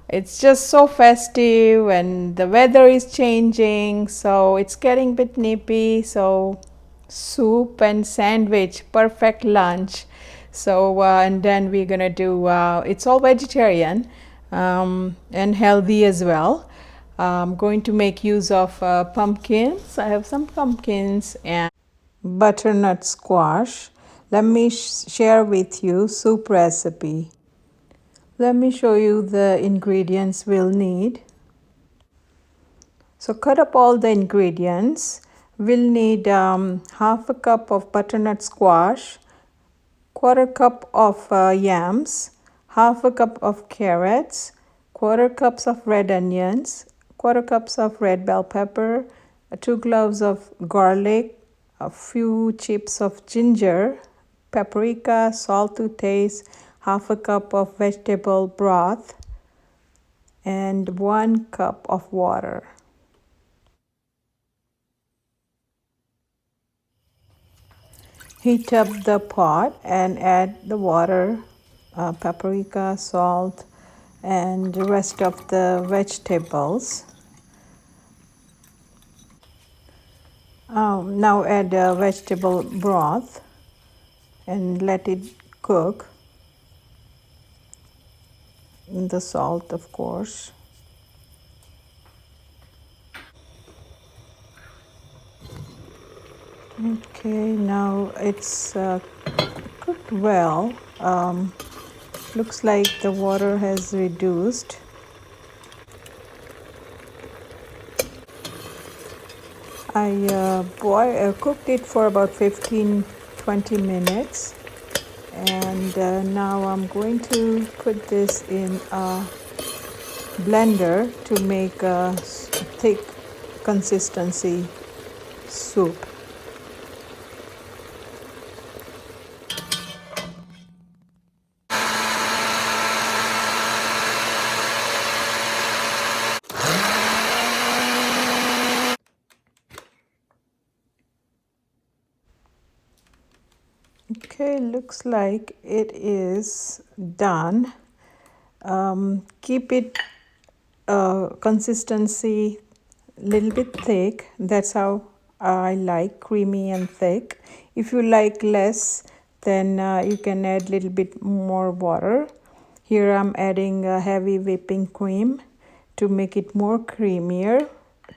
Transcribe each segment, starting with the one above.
It's just so festive and the weather is changing, so it's getting a bit nippy. So, soup and sandwich, perfect lunch. So, and then we're gonna do it's all vegetarian and healthy as well. I'm going to make use of pumpkins. I have some pumpkins and butternut squash. Let me share with you soup recipe. Let me show you the ingredients we'll need. So cut up all the ingredients. We'll need half a cup of butternut squash, quarter cup of yams, half a cup of carrots, quarter cups of red onions, quarter cups of red bell pepper, 2 cloves of garlic, a few chips of ginger, paprika, salt to taste, half a cup of vegetable broth, and 1 cup of water. Heat up the pot and add the water, paprika, salt, and the rest of the vegetables. Now add vegetable broth and let it cook. The salt, of course. Okay, now it's cooked well. Looks like the water has reduced. I cooked it for about 15-20 minutes, and now I'm going to put this in a blender to make a thick consistency soup. Okay, looks like it is done. Keep it consistency little bit thick. That's how I like, creamy and thick. If you like less, then you can add little bit more water. Here I'm adding a heavy whipping cream to make it more creamier.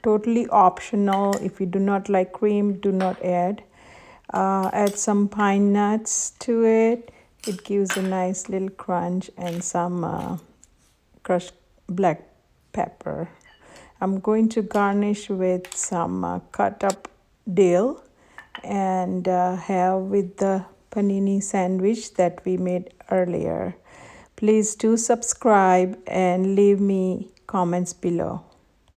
Totally optional. If you do not like cream, do not add. Add some pine nuts to it. It gives a nice little crunch, and some crushed black pepper. I'm going to garnish with some cut up dill and have with the panini sandwich that we made earlier. Please do subscribe and leave me comments below.